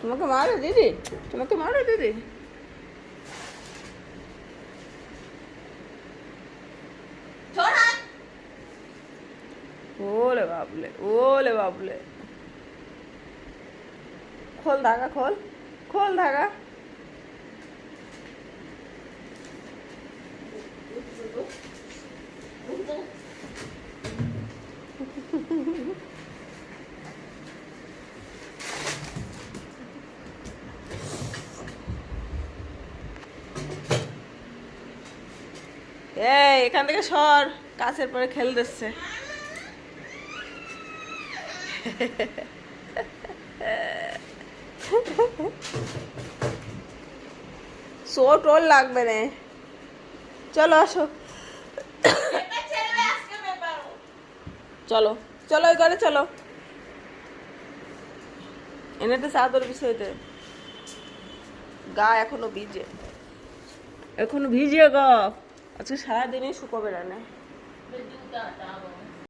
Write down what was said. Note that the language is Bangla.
তোমাকে মারো দিদি, তোমাকে মারো দিদি। ওলে বাবলে, ওলে বাবলে। खोल धागा, खोल खोल धागा। এই এখান থেকে সর, কাছের পরে খেল দিচ্ছে। চোট ওর লাগবে না, চলো আসো। চলো চলো ওই ঘরে চলো, এনে তো চাদর বিষয়তে গা এখনো ভিজে, এখনো ভিজে গা। আজকে সারাদিনই শুকোবে না।